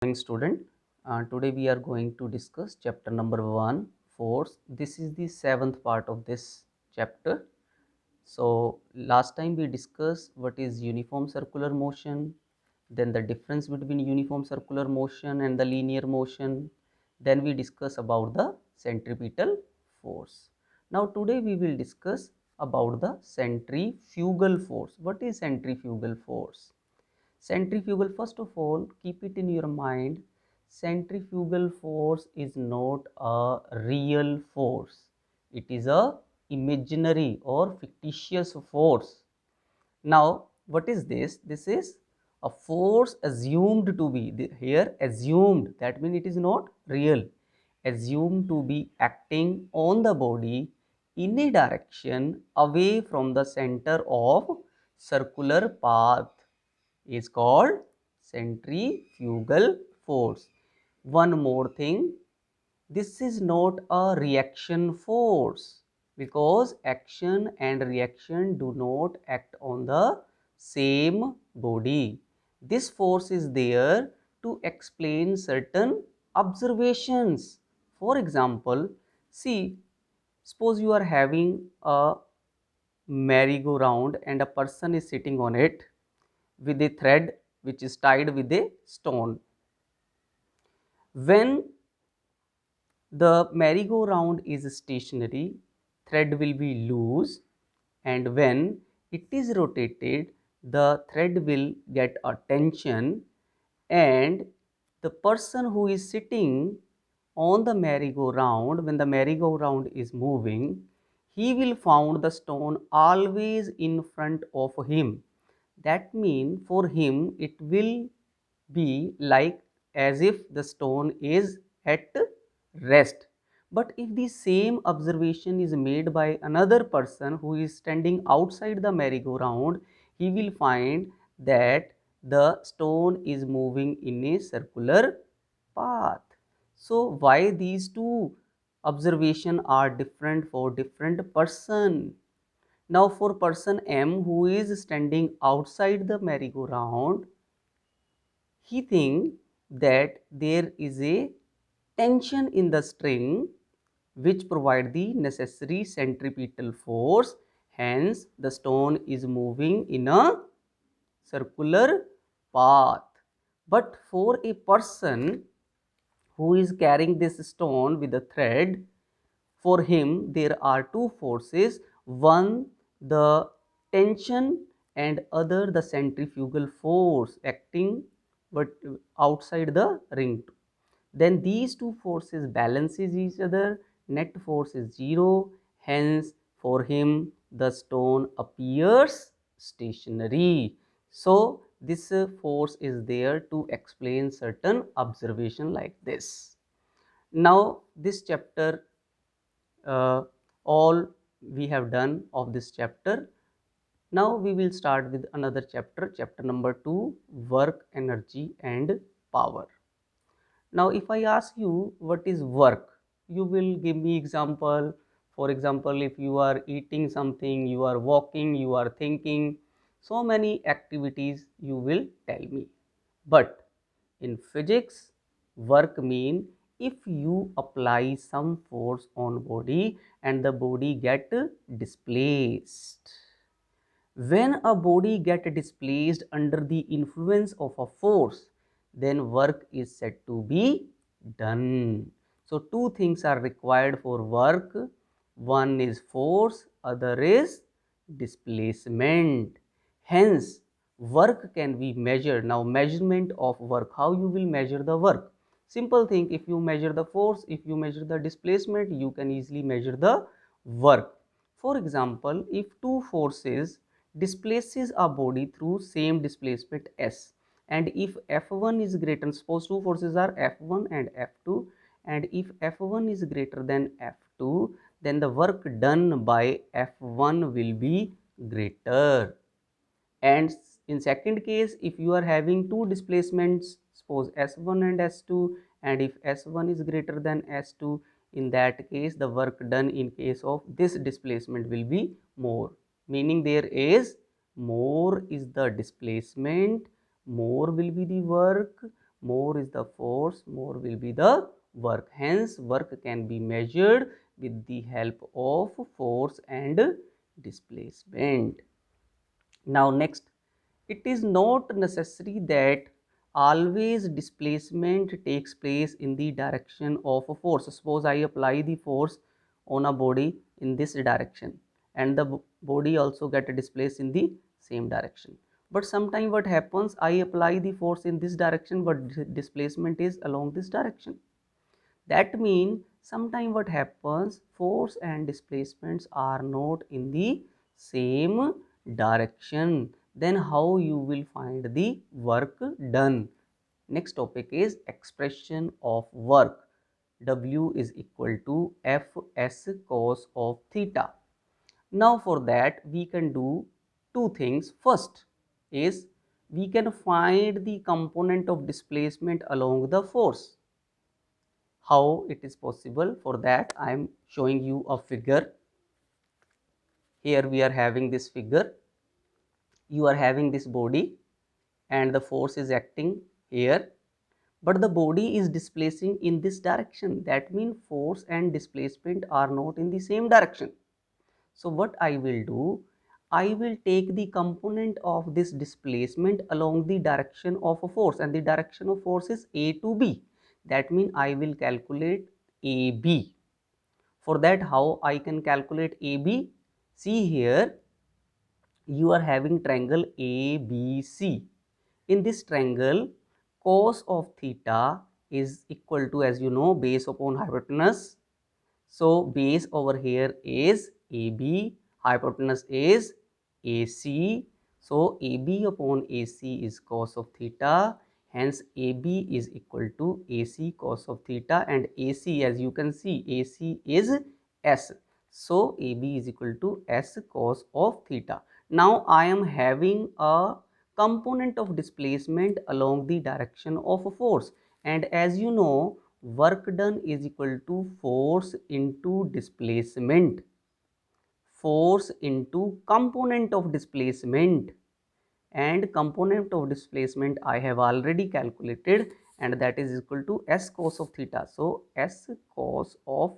Morning student. Today we are going to discuss chapter number 1, force. This is the seventh part of this chapter. So last time we discussed what is uniform circular motion, then the difference between uniform circular motion and the linear motion. Then we discuss about the centripetal force. Now today we will discuss about the centrifugal force. What is centrifugal force? Centrifugal, first of all, keep it in your mind, centrifugal force is not a real force. It is a imaginary or fictitious force. Now, what is this? This is a force assumed to be, here assumed, that means it is not real, assumed to be acting on the body in a direction away from the center of circular path is called centrifugal force. One more thing, this is not a reaction force because action and reaction do not act on the same body. This force is there to explain certain observations. For example, see, suppose you are having a merry-go-round and a person is sitting on it with a thread which is tied with a stone. When the merry-go-round is stationary, thread will be loose, and when it is rotated, the thread will get a tension, and the person who is sitting on the merry-go-round, when the merry-go-round is moving, he will find the stone always in front of him. That means for him it will be like as if the stone is at rest. But if the same observation is made by another person who is standing outside the merry-go-round, he will find that the stone is moving in a circular path. So why these two observations are different for different person? Now for person M who is standing outside the merry-go-round, he thinks that there is a tension in the string which provide the necessary centripetal force, hence the stone is moving in a circular path. But for a person who is carrying this stone with a thread, for him there are two forces, one the tension and other the centrifugal force acting but outside the ring. Then these two forces balances each other, net force is zero, hence for him the stone appears stationary. So this force is there to explain certain observation like this. Now this chapter, all we have done of this chapter. Now we will start with another chapter, chapter number 2, work, energy and power. Now if I ask you what is work, you will give me example. For example, if you are eating something, you are walking, you are thinking, so many activities you will tell me. But in physics, work mean if you apply some force on body and the body get displaced. When a body get displaced under the influence of a force, then work is said to be done. So two things are required for work. One is force, other is displacement. Hence, work can be measured. Now, measurement of work, how you will measure the work? Simple thing, if you measure the force, if you measure the displacement, you can easily measure the work. For example, if two forces displaces a body through same displacement s, and if F1 is greater, suppose two forces are F1 and F2, and if F1 is greater than F2, then the work done by F1 will be greater. And in second case, if you are having two displacements, suppose S1 and S2, and if S1 is greater than S2, in that case the work done in case of this displacement will be more, meaning there is more is the displacement, more will be the work, more is the force, more will be the work. Hence, work can be measured with the help of force and displacement. Now next, it is not necessary that always displacement takes place in the direction of a force. Suppose I apply the force on a body in this direction and the body also get displaced in the same direction. But sometimes what happens, I apply the force in this direction but displacement is along this direction. That means sometime what happens, force and displacements are not in the same direction. Then how you will find the work done? Next topic is expression of work. W is equal to Fs cos of theta. Now for that we can do two things. First is we can find the component of displacement along the force. How it is possible? For that I am showing you a figure. Here we are having this figure. You are having this body and the force is acting here, but the body is displacing in this direction. That means force and displacement are not in the same direction. So what I will do, I will take the component of this displacement along the direction of a force, and the direction of force is A to B. That means I will calculate AB. For that, how I can calculate AB? See here, you are having triangle ABC. In this triangle, cos of theta is equal to, as you know, base upon hypotenuse. So base over here is AB, hypotenuse is AC. So AB upon AC is cos of theta. Hence AB is equal to AC cos of theta, and AC, as you can see, AC is S. So AB is equal to S cos of theta. Now I am having a component of displacement along the direction of a force, and as you know, work done is equal to force into displacement, force into component of displacement, and component of displacement I have already calculated, and that is equal to S cos of theta. So S cos of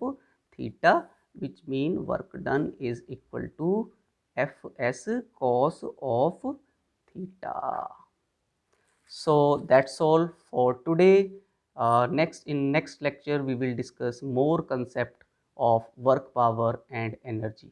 theta, which mean work done is equal to Fs cos of theta. So that's all for today. Next lecture we will discuss more concept of work, power and energy.